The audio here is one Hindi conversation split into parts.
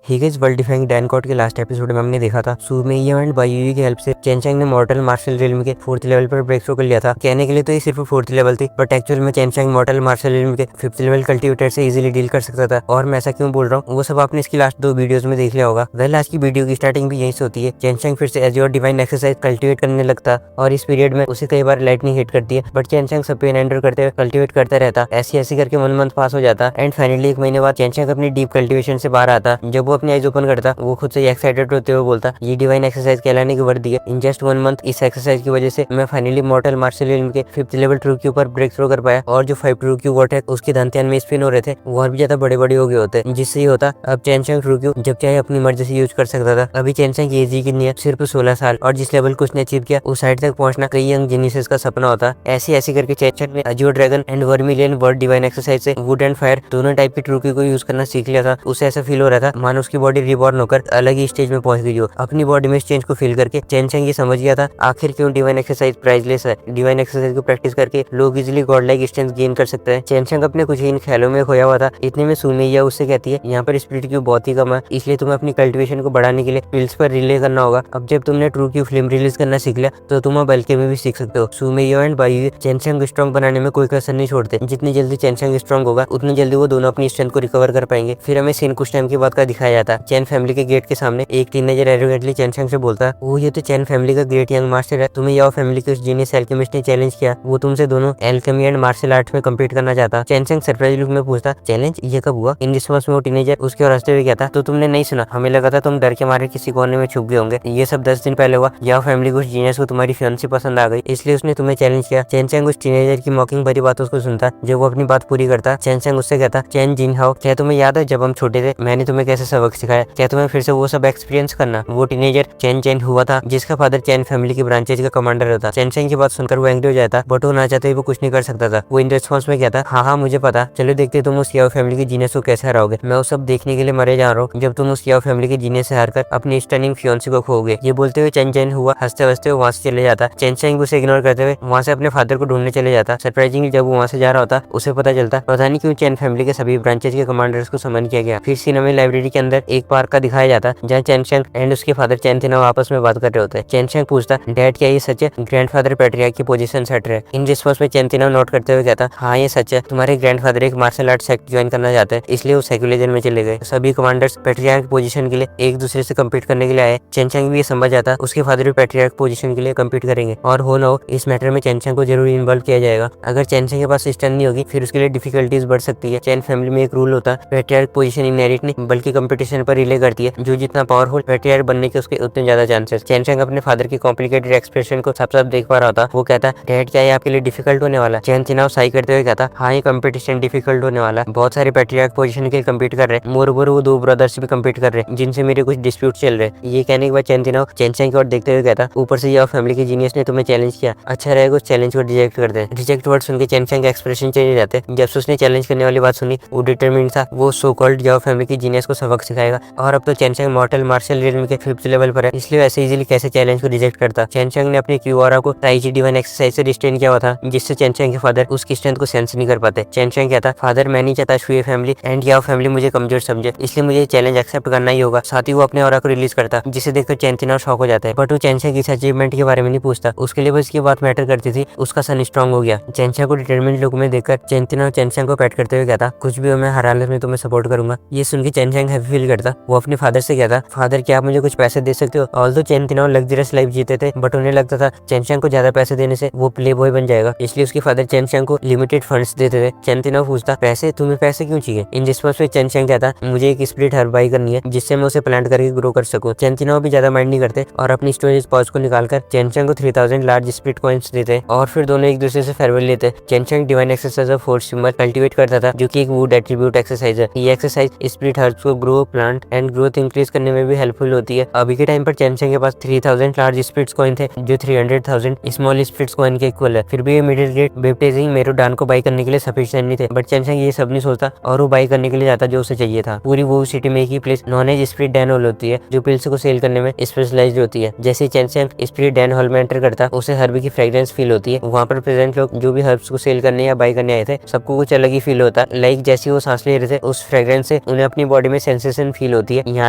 ही guys world defying Dan God के लास्ट एपिसोड में हमने देखा था सू में एंड बायुई की हेल्प से चेन चैंग ने मॉर्टल मार्शल रिल्म के 4th लेवल पर ब्रेक थ्रू कर लिया था। कहने के लिए तो ये सिर्फ 4th लेवल थी, बट एक्चुअल में Chen Chang mortal martial realm के 5th लेवल कल्टीवेटर से इजीली डील कर सकता था। और मैं ऐसा क्यों बोल रहा हूँ वो सब आपने इसकी लास्ट 2 वीडियोस में देख लिया होगा। वेल आज की वीडियो की स्टार्टिंग भी यहीं से होती है। चेन चैंग फिर से एज्योर डिवाइन एक्सरसाइज कल्टीवेट करने लगता और इस पीरियड में उसे कई बार लाइटनिंग हिट करती है, बट चेन चैंग सब पेन एंडर करते हुए कल्टीवेट करता रहता। ऐसी ऐसी करके 1 मंथ पास हो जाता एंड फाइनली 1 महीने बाद चेन चैंग अपनी डीप कल्टीवेशन से बाहर आता। जब वो अपनी आइज ओपन करता वो खुद से एक्साइटेड होते हुए बोलता, ये डिवाइन एक्सरसाइज कहलाने की वर्दी है। इन जस्ट 1 मंथ इस एक्सरसाइज की वजह से मैं फाइनली मॉर्टल मार्शल रिल्म के 5th लेवल ट्रू क्यू पर ब्रेक थ्रू कर पाया और जो 5 ट्रू क्यू गॉट है उसके धंतियान में स्पिन हो रहे थे वो और भी ज्यादा बड़े बड़े हो गए होते, जिससे ये होता अब चेन चैंग ट्रू क्यू जब चाहे अपनी मर्जी से यूज कर सकता था। अभी चेन चैंग की एज कितनी है, सिर्फ 16 साल, और जिस लेवल को उसने अचीव किया उस साइड तक पहुंचना कई यंग जीनियसेस का सपना होता। ऐसी ऐसी करके चेन चैंग ने azure dragon and vermilion bird divine exercise से वुड एंड फायर दोनों टाइप की ट्रू क्यू को यूज करना सीख लिया था। उसे ऐसा फील हो रहा था मानो उसकी बॉडी रिबॉर्न होकर अलग ही स्टेज में पहुंच गई हो। अपनी बॉडी में इस चेंज को फील करके चेन चैंग ये समझ गया था आखिर क्यों डिवाइन एक्सरसाइज प्राइसलेस है। डिवाइन एक्सरसाइज को प्रैक्टिस करके लोग easily God like strength gain कर सकते हैं। चेन चैंग अपने कुछ इन ख्यालों में खोया हुआ था। इतने में सुमेया उससे कहती है, यहाँ पर स्पिरिट क्यू बहुत ही कम है, इसलिए तुम्हें अपनी कल्टीवेशन को बढ़ाने के लिए पिल्स पर रिले करना होगा। अब जब तुमने ट्रू क्यू फिल्म रिलीज करना सीख लिया तो तुम अब बल्कि में भी सीख सकते हो। सुमेया एंड बायुई चेन चैंग को स्ट्रॉन्ग बनाने में कोई कसर नहीं छोड़ते। जितनी जल्दी चेन चैंग स्ट्रॉन्ग होगा उतनी जल्दी वो दोनों अपनी स्ट्रेंथ को रिकवर कर पाएंगे। फिर हमें सीन कुछ टाइम के बाद का दिखाया जाता। चैन फैमिली के गेट के सामने एक टीनेजर एरोगेंटली चेन चैंग से बोलता है, वो ये तो चैन फैमिली का ग्रेट यंग मास्टर है, तुम्हें याओ फैमिली के उस जीनियस एल्केमिस्ट ने चैलेंज किया, वो तुमसे दोनों एल्केमी एंड मार्शल आर्ट में कम्पीट करना चाहता। चेन चैंग सरप्राइज लुक में पूछता, चैलेंज ये कब हुआ? इन रिस्पॉन्स में वो टीनेजर उसके और हंसते हुए कहता, तो तुमने नहीं सुना, हमें लगा था तुम डर के मारे किसी कोने में छुप गए होंगे। ये सब 10 दिन पहले हुआ। याओ फैमिली को उस जीनियस को तुम्हारी फियांसी पसंद आ गई, इसलिए उसने तुम्हें चैलेंज किया। चेन चैंग उस टीनेजर की मॉकिंग भरी बातों को सुनता। जब वो अपनी बात पूरी करता चेन चैंग उससे कहता, चेन जिन हाओ, क्या तुम्हें याद है जब हम छोटे थे मैंने तुम्हें कैसे सबक सिखाया? क्या तुम्हें फिर से वो सब एक्सपीरियंस करना? वो टीनेजर चेन चैन हुआ था जिसका फादर चैन फैमिली की ब्रांचेज का कमांडर होता। चेन चैंग की बात सुनकर वो एंग्री हो जाता, बट वो ना चाहते वो कुछ नहीं कर सकता था। वो इन रिस्पॉन्स में कहता, हाँ मुझे पता, चलो देखते तुम उस याओ फैमिली की जीनियस को कैसे हराओगे। मैं वो सब देखने के लिए मरे जा रहा हूँ जब तुम उस याओ फैमिली की जीनियस से हारकर अपनी स्टनिंग फियांसी को खोओगे। ये बोलते हुए चेन चैन हुआ हंसते हंसते वहाँ से चले जाता। चेन चैंग उसे इग्नोर करते हुए वहाँ से अपने फादर को ढूंढने चले जाता। सरप्राइजिंगली जब वो वहाँ से जा रहा होता उसे पता चलता पता नहीं क्यों चैन फैमिली के सभी ब्रांचेज के कमांडर्स को समन किया गया। फिर सीन में लाइब्रेरी के अंदर एक पार्क का दिखाया जाता जहाँ चेन चैंग एंड उसके फादर चेन तिनाओ आपस में बात कर रहे होते हैं। चेन चैंग पूछता, डैड क्या ये सच है? ग्रैंडफादर पैट्रियार्क की पोजीशन सेट है। इन रिस्पॉन्स में चेन तिनाओ नोट करते हुए कहता, हाँ ये सच है, तुम्हारे ग्रैंडफादर एक मार्शल आर्ट सेक्ट ज्वाइन करना चाहते हैं, इसलिए वो सेक्युलरिज्म में चले गए। सभी कमांडर्स पैट्रियार्क पोजीशन के लिए एक दूसरे से कम्पीट करने के लिए आए। चेन चैंग भी ये समझ जाता उसके फादर भी पैट्रियार्क पोजीशन के लिए कम्पीट करेंगे और हो ना हो इस मैटर में चेन चैंग को जरूर इन्वॉल्व किया जाएगा। अगर चेन चैंग के पास स्ट्रेंथ नहीं होगी फिर उसके लिए डिफिकल्टीज बढ़ सकती है। चैन फैमिली में एक रूल होता है, पैट्रियार्क पोजीशन इनहेरिट नहीं बल्कि कंपटीशन पर रिले करती है। जो जितना पावरफुल पैट्रियार्क बनने के उसके उतने ज्यादा चांसेस। चेन चैंग अपने फादर की कॉम्प्लिकेटेड एक्सप्रेशन को साफ साफ देख पा रहा था। वो कहता, डैड क्या ये आपके लिए डिफिकल्ट होने वाला? चेन तिनाओ साई करते हुए कहता, हाँ ये कंपटीशन डिफिकल्ट होने वाला, बहुत सारे पैट्रियार्क पोजीशन के लिए कम्पीट कर रहे हैं। मोरओवर वो 2 ब्रदर्स भी कम्पीट कर रहे हैं जिनसे मेरे कुछ डिस्प्यूट चल रहे हैं। ये कहने के बाद चेन तिनाओ चेन चैंग की ओर देखते हुए कहता, ऊपर से याओ फैमिली के जीनियस ने तुम्हें चैलेंज किया, अच्छा रहेगा उस चैलेंज को रिजेक्ट कर दे। रिजेक्ट वर्ड सुन के चेन चैंग का एक्सप्रेशन चेंज हो जाते। जब से उसने चैलेंज करने वाली बात सुनी वो डिटरमिन्ड था, वो सो कॉल्ड याओ फैमिली की जीनियस को सबक सिखाएगा। और अब तो Chen Chang mortal martial realm के 5th लेवल पर है, इसलिए ऐसे इजीली कैसे चैलेंज को रिजेक्ट करता। चेन चैंग ने अपनी क्यू ऑरा को ताइची डिवाइन एक्सरसाइज से रिस्ट्रेन किया हुआ था जिससे चेन चैंग के फादर उसकी स्ट्रेंथ को सेंस नहीं कर पाते। चेन चैंग कहता, फादर मैं नहीं चाहता शुए फैमिली एंड याओ फैमिली मुझे कमजोर समझे, इसलिए मुझे चैलेंज एक्सेप्ट करना ही होगा। साथ ही वो अपने ऑरा को रिलीज करता जिसे देखकर चेन तिनाओ शॉक हो जाता है, बट वो चेन चैंग इस अचीवमेंट के बारे में नहीं पूछता। उसके लिए बस की बात मैटर करती थी, उसका सन स्ट्रॉन्ग हो गया। चेन चैंग को डिटरमिन्ड लुक में देखकर चेन तिनाओ चेन चैंग को पैट करते हुए कहता, कुछ भी हो मैं हर हालत में तुम्हें सपोर्ट करूंगा। ये सुन के चेन चैंग हैप्पी फील करता। वो अपने फादर से कहता, फादर क्या आप मुझे कुछ पैसे दे सकते हो? Although chain Tinau luxurious life जीते थे बट उन्हें लगता था चेन चैंग को ज्यादा पैसे देने से वो प्ले बॉय बन जाएगा, इसलिए उसके फादर चेन चैंग को लिमिटेड फंड्स देते थे। चेन तिनाओ पूछता, पैसे? तुम्हें पैसे क्यों चाहिए? इन रिस्पॉन्स में चेन चैंग कहता, मुझे एक स्प्लिट हर्ब बाई करनी है जिससे मैं उसे प्लांट करके ग्रो कर सकूं। चेन तिनाओ भी ज्यादा माइंड नहीं करते और अपनी स्टोरेज पॉज को निकालकर चेन चैंग को 3000 लार्ज स्प्लिट कॉइंस देते और फिर दोनों एक दूसरे से फेयरवेल लेते। Chen Chang divine exercise of force symbol cultivate करता था जो कि एक वुड एट्रीब्यूट एक्सरसाइज है। ये एक्सरसाइज स्प्लिट हर्ब्स को grow, plant and growth increase करने में भी हेल्पफुल होती है। अभी के टाइम पर चेन चैंग के पास 3000 लार्ज स्प्लिट्स कॉइन थे जो 300,000 स्मॉल स्प्लिट्स कॉइन के इक्वल है। फिर भी ये मिडिल ग्रेड बेप्टेजिंग मेरोडान को बाई करने के लिए सफिशिएंट नहीं थे, बट चेन चैंग ये सब नहीं सोचता और वो बाई करने के लिए जाता जो उसे चाहिए था। पूरी वो सिटी में एक ही place known as split Dan hall होती है जो पिल्स को सेल करने में स्पेशलाइज्ड होती है। जैसे Chen Chang split Dan hall में एंटर करता उसे हर्ब की फ्रेग्रेंस फील होती है। वहाँ पर प्रेजेंट लोग जो भी हर्ब्स को सेल करने या बाई करने आए थे सबको कुछ अलग ही फील होता। लाइक जैसे वो सांस ले रहे थे उस फ्रेग्रेंस से उन्हें अपनी बॉडी में सेंसेस रिलैक्सेशन फील होती है। यहाँ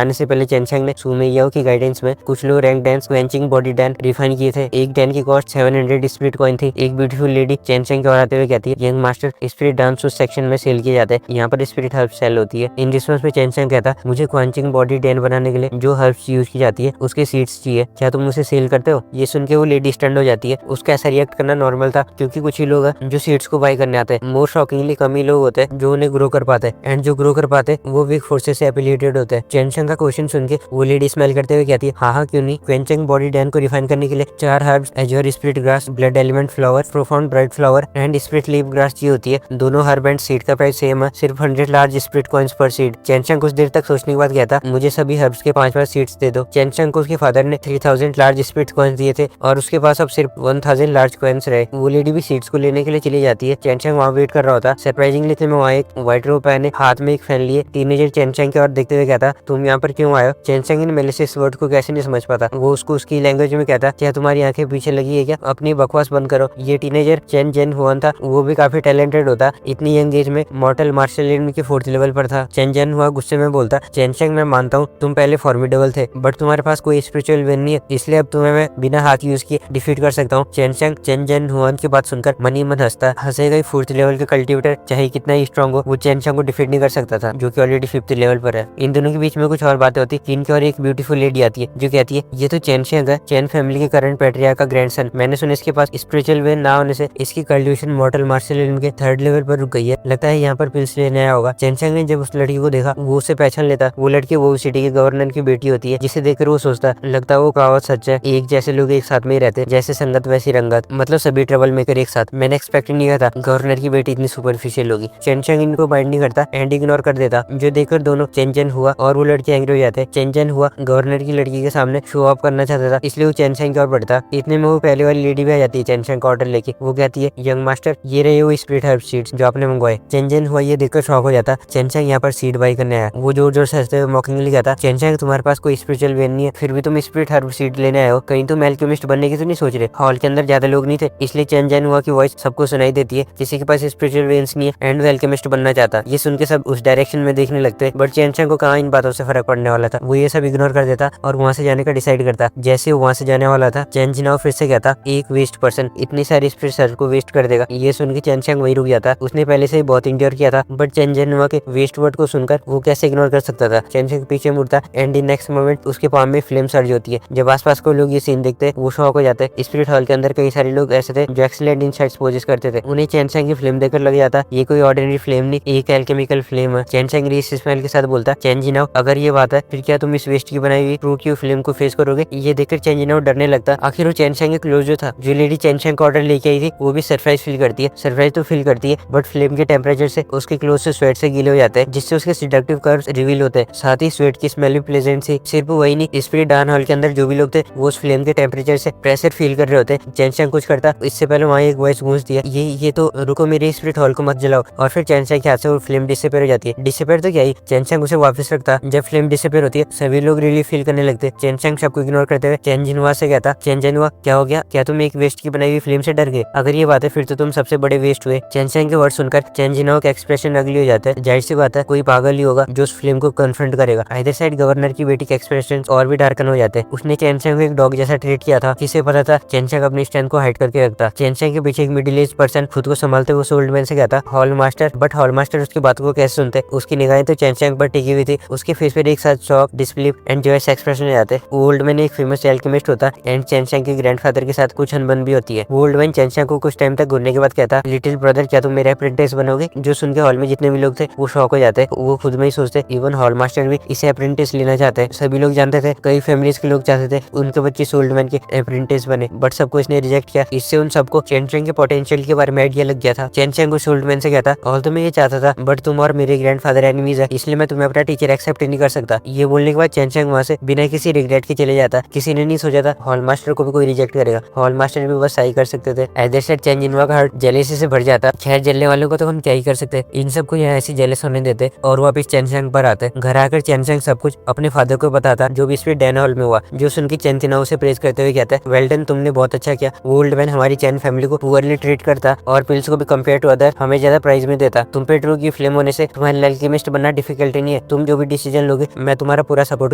आने से पहले चेनचंग ने सुमेयाओ की गाइडेंस में कुछ लो rank dance, quenching body dance refine किए थे। एक डांस की कॉस्ट 700 स्पिरिट कॉइन थी। एक ब्यूटीफुल लेडी चेनचंग के और आते हुए कहती है, यंग मास्टर स्पिरिट डांस उस सेक्शन में सेल किए जाते हैं, यहाँ पर स्पिरिट हर्ब सेल होती है। इन रिस्पॉन्स में चेनचंग कहता, मुझे क्वेंचिंग बॉडी डांस बनाने के लिए जो हर्ब्स यूज की जाती है उसके सीड्स चाहिए, क्या तुम उसे सेल करते हो? ये सुन के वो लेडी स्टंड हो जाती है। उसका ऐसा रिएक्ट करना नॉर्मल था, क्योंकि कुछ ही लोग हैं जो सीड्स को बाय करने आते हैं। मोर शॉकिंगली कम ही लोग होते हैं जो उन्हें ग्रो कर पाते हैं, एंड जो ग्रो कर पाते हैं वो वीक फोर्सेस से एफिलिएटेड होते हैं। चेनचंग का क्वेश्चन सुन के वो लेडी स्माइल करते हुए कहती है, हाँ क्यों नहीं। क्वेंचिंग बॉडी डैन को रिफाइन करने के लिए 4 herbs एजोर spirit grass, blood element flower, profound bright flower and spirit leaf grass चाहिए होती है। दोनों हर्ब एंड सीड का प्राइस सेम है, सिर्फ 100 लार्ज स्पिरिट कॉइंस पर सीड। चेनचंग कुछ देर तक सोचने के बाद कहता, मुझे सभी हर्ब्स के 5 सीड्स दे दो। चेनचंग को उसके फादर ने 3000 लार्ज स्पिरिट कॉइंस दिए थे और उसके पास अब सिर्फ 1000 लार्ज कॉइंस रहे। वो लेडी भी सीड्स को लेने के लिए चली जाती है। चेनचंग वहाँ वेट कर रहा होता। सरप्राइजिंगली मैं वहाँ एक व्हाइट रोब पहने, हाथ में एक फैन लिए टीनेजर चेनचंग की ओर देखते हुए कहता, तुम यहाँ पर क्यों आए हो? चेनचंग इन मेलिशियस वर्ड को कैसे नहीं समझ पाता। वो उसको उसकी लैंग्वेज में कहता, क्या तुम्हारी आंखें पीछे लगी है क्या? अपनी बकवास बंद करो। ये टीनेजर चेन जेन हुआन था, वो भी काफी टैलेंटेड होता। इतनी यंग एज में मॉर्टल मार्शल आर्ट के 4th लेवल पर था। चेन जेन हुआ गुस्से में बोलता, चेनचंग मैं मानता हूँ तुम पहले फॉर्मिडेबल थे, बट तुम्हारे पास कोई स्पिरिचुअल वेन नहीं है, इसलिए अब तुम्हें मैं बिना हाथ यूज किए डिफीट कर सकता हूँ। चेनचंग चेन जेन हुआन की बात सुनकर मन ही मन हंसता। हंसेगा ही 4th लेवल का कल्टिवेटर चाहे कितना ही स्ट्रॉन्ग हो, वो चेनचंग को डिफीट नहीं कर सकता था, जो कि ऑलरेडी 5th लेवल पर है। इन दोनों के बीच में कुछ और बातें होती। इनकी और एक ब्यूटीफुल लेडी आती है जो कहती है, ये तो चेनचंग है, चेन फैमिली के करंट पैट्रियार्क का ग्रैंडसन। मैंने सुना इसके पास स्पिरिचुअल वेन ना होने से इसकी कल्टिवेशन मॉर्टल मार्शल आर्ट के 3rd लेवल पर रुक गई है। लगता है यहाँ पर पिल्स लेने आया होगा। चेनचंग ने जब उस लड़की को देखा, वो उसे पहचान लेता। वो लड़की वो सिटी के गवर्नर की बेटी होती है, जिसे देखकर वो सोचता, लगता है वो कहावत सच है, एक जैसे लोग एक साथ में ही रहते, जैसे संगत वैसी रंगत, मतलब सभी ट्रबल मेकर एक साथ। मैंने एक्सपेक्ट नहीं किया था गवर्नर की बेटी इतनी सुपरफिशियल होगी। चेनचंग इनको बाइंड नहीं करता एंड इग्नोर कर देता, जो देखकर दोनों चेनचंग हुआ और वो लड़की एंग्री हो जाते। चेनचंग हुआ गवर्नर की लड़की के सामने शो ऑफ करना चाहता था, इसलिए वो चेनचंग की ओर बढ़ता। इतने में वो पहले वाली लेडी भी आ जाती है चेनचंग का ऑर्डर लेके। वो कहती है, यंग मास्टर ये रहे वो स्पिरिट हर्ब सीड्स जो आपने मंगवाए। चेनचंग हुआ ये देखकर शॉक हो जाता। चेनचंग यहाँ पर सीड बाई करने आया। वो जोर जोर से हंसते हुए मॉकिंगली कहता, चेनचंग तुम्हारे पास कोई स्पिरिचुअल वेन नहीं है, फिर भी तुम स्पिरिट हर्ब सीड लेने आए हो, कहीं तुम एल्केमिस्ट बनने की तो नहीं सोच रहे? हॉल के अंदर ज्यादा लोग नहीं थे, इसलिए चेनचंग हुआ की वॉइस सबको सुनाई देती है, किसी के पास स्पिरिचुअल वेन्स नहीं है एंड वो एल्केमिस्ट बनना चाहता। ये सुन के सब उस डायरेक्शन में देखने लगते, बट चेनचंग को कहाँ इन बातों से फर्क पड़ने वाला था। वो ये सब इग्नोर कर देता और वहाँ से जाने का डिसाइड करता। जैसे वो वहाँ से जाने वाला था, चेनचंग फिर से कहता, एक वेस्ट पर्सन इतनी सारी स्पिरिट को वेस्ट कर देगा। ये सुन के चेनचंग वही रुक जाता। उसने पहले से ही बहुत इंड्योर किया था, बट चेनचंग के वेस्ट वर्ड को सुनकर वो कैसे इग्नोर कर सकता था। चेनचंग पीछे मुड़ता एंड इन नेक्स्ट मोमेंट उसके पाम में फ्लेम सर्ज होती है। जब आसपास को लोग ये सीन देखते वो शॉक हो जाते। स्पिरिट हॉल के अंदर कई सारे लोग ऐसे थे जो एक्सीलेंट इनसाइट्स पोजेस करते थे। उन्हें चेनचंग की फ्लेम देखकर लग जाता ये कोई ऑर्डिनरी फ्लेम नहीं, एक एल्केमिकल फ्लेम है। चेनचंग इस स्मेल के साथ बोलता, चेनजिनाओ अगर ये बात है फिर क्या तुम इस वेस्ट की बनाई हुई फ्रूट की फ्लेम को फेस करोगे? ये देखकर चेनजिनाओ डरने लगता। आखिर वो चेनचंग के क्लोज जो था, जो लेडी चेनचंग का ऑर्डर लेके आई थी, वो भी सरप्राइज फील करती है। सरप्राइज तो फील करती है, बट फ्लेम के टेम्परेचर से उसके क्लोज से स्वेट से गीले हो जाते हैं, जिससे उसके सिडक्टिव कर्व्स रिवील होते हैं। साथ ही स्वेट की स्मेल भी प्लेजेंट सी। सिर्फ वही नहीं, स्पिरिट डांस हॉल के अंदर जो भी लोग थे वो उस फ्लेम के टेम्परेचर से प्रेशर फील कर रहे होते। चेनचंग कुछ करता इससे पहले वहाँ एक वॉइस गूंज दिया, ये तो रुको, मेरे स्पिरिट हॉल को मत जलाओ। और फिर चेनचंग के हाथ से वो फ्लेम डिसअपीयर हो जाती है। डिसअपीयर तो क्या ही, चेनचंग उसे वापस रखता। जब फ्लेम डिसअपीयर होती है सभी लोग रिलीफ फील करने लगते। चेनचंग सबको इग्नोर करते हुए चेनजिनहुआ से कहता, चेनजिनहुआ क्या हो गया? क्या तुम एक वेस्ट की बनाई हुई फ्लेम से डर गए? अगर ये बात है फिर तो तुम सबसे बड़े वेस्ट हुए। चेनचंग के वर्ड सुनकर चेनजिनहुआ का एक्सप्रेशन अगली हो जाता है। जाहिर सी बात है कोई पागल ही होगा जो उस फ्लेम को कन्फ्रंट करेगा। आइदर साइड गवर्नर की बेटी के एक्सप्रेशन और भी डार्कन हो जाते हैं। उसने चेनचंग को एक डॉग जैसा ट्रीट किया था। किसे पता था चेनचंग अपनी स्ट्रेंथ को हाइड करके रखता। चेनचंग के पीछे एक मिडिल एज पर्सन खुद को संभालते हुए उस ओल्ड मैन से कहता, hall master. But hall master उसकी बात को कैसे सुनते? उसकी निगाहें तो चेनचंग पर टिकी हुई थी। उसके फेस पर एक साथ shock, disbelief and joyous expression आते। ओल्ड मैन एक फेमस एल्केमिस्ट होता एंड चेनचंग के ग्रैंडफादर के साथ कुछ अनबन भी होती है। ओल्ड मैन चेनचंग को कुछ टाइम तक घूरने के बाद कहता, लिटिल ब्रदर क्या तुम मेरे अप्रेंटिस बनोगे? जो सुन के हॉल में जितने भी लोग थे वो शॉक हो जाते। वो खुद में ही सोचते, इवन हॉल मास्टर भी इसे अप्रेंटिस लेना चाहते हैं। सभी लोग जानते थे, कई फैमिलीज के लोग चाहते थे उनके बच्चे ओल्ड मैन के अप्रेंटिस बने, बट सबको इसने रिजेक्ट किया। इससे उन सबको चेनचंग के पोटेंशियल के बारे में आइडिया लग गया था। चेनचंग उस ओल्ड मैन से कहता, ऑल तो मैं ये चाहता था, बट तुम और मेरे ग्रैंडफादर एनिमीज है, इसलिए मैं तुम्हें अपना टीचर एक्सेप्ट नहीं कर सकता। ये बोलने के बाद चेनचंग वहाँ से बिना किसी रिग्रेट के चले जाता। किसी ने नहीं सोचा था हॉल मास्टर को भी कोई रिजेक्ट करेगा। हॉल मास्टर भी बस सही कर सकते थे। एट दैट साइड चेनजिनहुआ का हार्ट जेलेसी से भर जाता। खैर जलने वालों को तो हम क्या ही कर सकते, इन सबको यहाँ ऐसे जेलस होने देते और वापिस चेनचंग पर आते। घर आकर चेनचंग सब कुछ अपने फादर को बताता, जो भी स्पिरिट डैन हॉल में हुआ। जो सुन के चेनजिनहुआ से प्रेज करते हुए कहता है, वेल डन, तुमने बहुत अच्छा किया। ओल्ड मैन हमारी चैन फैमिली को पुअरली ट्रीट करता और पिल्स को भी कंपेयर टू अदर हमें ज्यादा प्राइस में देता। तुम पे ट्रू की फ्लेम होने से तुम्हारे एल्केमिस्ट बनना डिफिकल्ट नहीं है, तुम जो भी डिसीजन लोगे मैं तुम्हारा पूरा सपोर्ट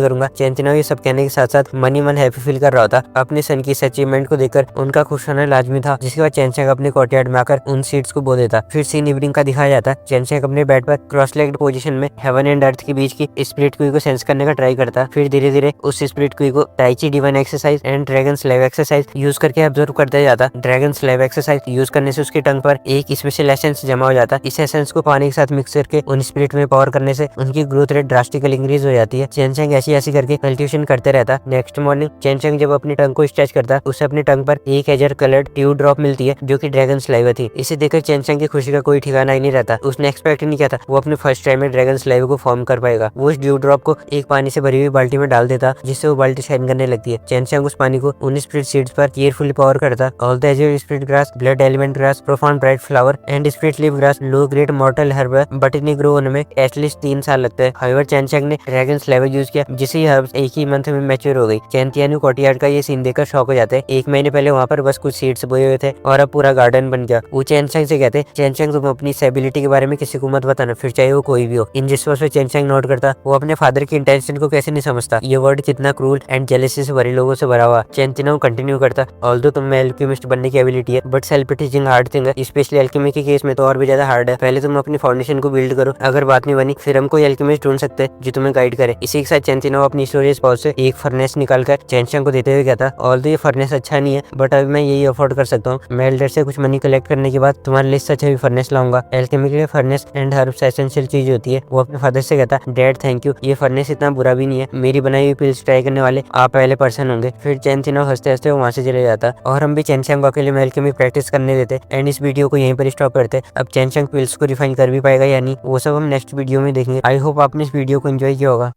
करूंगा। चैंचिनो ये सब कहने के साथ साथ मन ही मन हैप्पी फील कर रहा होता। अपने सन की इस अचीवमेंट को देखकर उनका खुश होना लाजमी था। जिसके बाद चैनचैंग अपने कोर्टयार्ड में आकर उन सीड्स को बो देता। फिर सीन इवनिंग का दिखाया जाता। चैनचैंग अपने बेड पर क्रॉस लेग्ड पोजीशन में हेवन एंड अर्थ के बीच की स्पिरिट क्वी को सेंस करने का ट्राई करता। फिर धीरे धीरे उस स्पिरिट क्वी को tai chi divine exercise and dragon slave exercise use करके ऑब्जर्व करता जाता। ड्रैगन स्लेव एक्सरसाइज यूज करने से उसकी टंग पर एक स्पेशल एसेंस जमा हो जाता। इस एसेंस को पानी के साथ मिक्स करके उन स्पिरिट में पावर करने से उनकी ग्रोथ रेट ड्रास्टिकली इंक्रीज हो जाती है। चैनचैंग ऐसी करके कल्टिवेशन करते रहता। नेक्स्ट मॉर्निंग चैनचैंग जब अपनी टंग को स्ट्रेच करता, उसे अपनी टंग पर एक एजर कलर्ड ट्यूब ड्रॉप मिलती है जो कि ड्रैगन स्लाइव थी। इसे देखकर चैनचैंग की खुशी का कोई ठिकाना ही नहीं रहता। उसने एक्सपेक्ट नहीं किया था वो अपने फर्स्ट टाइम में ड्रैगन स्लाइव को फॉर्म कर पाएगा। वो उस ट्यूब ड्रॉप को एक पानी से भरी हुई बाल्टी में डाल देता, जिससे वो बाल्टी शाइन करने लगती है। चैनचैंग उस पानी को उन स्पिरिट सीड्स पर केयरफुली पावर करता। All the eager spirit grass, blood element grass, profound bright flower and spirit leaf grass low grade mortal herb है, बट इन्हें ग्रो होने में एटलीस्ट 3 साल लगता है। हाउएवर चैनचैंग ने ड्रैगन स्लाइव यूज किया, जिससे ये हर्ब्स एक ही मंथ में मैच्योर हो गई। चैंतियानु कोर्टयार्ड का ये सीन देखकर शॉक हो जाते हैं। 1 महीने पहले वहाँ पर बस कुछ सीड्स बोए हुए थे और अब पूरा गार्डन बन गया। वो चैनचैंग से कहते, चैनचैंग तुम अपनी इस एबिलिटी के बारे में किसी को मत बताना, फिर चाहे वो कोई भी हो। इन रिस्पॉन्स पे चैनचैंग नोट करता वो अपने फादर की इंटेंशन को कैसे नहीं समझता। ये वर्ड कितना क्रूल एंड जेलसी से भरे लोगों से भरा हुआ। चैनचिनो कंटिन्यू करता, ऑल्दो तुम में एल्केमिस्ट बनने की एबिलिटी है, but self teaching hard thing है, स्पेशली एल्केमी के केस में तो और भी ज्यादा हार्ड है। पहले तुम अपनी फाउंडेशन को बिल्ड करो, अगर बात नहीं बनी फिर हम कोई एल्केमिस्ट ढूंढ सकते हैं जो तुम्हें गाइड करे। इसी के साथ चैनचिनो अपनी स्टोरेज पाउच से एक फर्नेस निकालकर चैनचैंग को देते हुए कहता, ऑल्दो ये फर्नेस अच्छा नहीं है, बट अभी मैं यही अफोर्ड कर सकता हूँ। मैं एल्डर से कुछ मनी कलेक्ट करने के बाद तुम्हारे लिए अच्छा भी फर्नेस लाऊंगा। एल्केमी के लिए फर्नेस एंड हर्ब्स एसेंशियल चीज होती है। वो अपने फादर से कहता, डैड थैंक यू, ये फर्नेस इतना बुरा भी नहीं है, मेरी बनाई हुई पिल्स ट्राई करने वाले आप पहले पर्सन होंगे। फिर चैनचिनो हंसते हंसते वहाँ से चले जाता और हम भी चैनचैंग को अकेले में एल्केमी प्रैक्टिस करने देते एंड इस वीडियो को यहीं पर स्टॉप करते। अब चैनचैंग पिल्स को रिफाइन कर भी पाएगा या नहीं, वो सब हम नेक्स्ट वीडियो में देखेंगे। आई होप आपने इस वीडियो को एंजॉय किया होगा।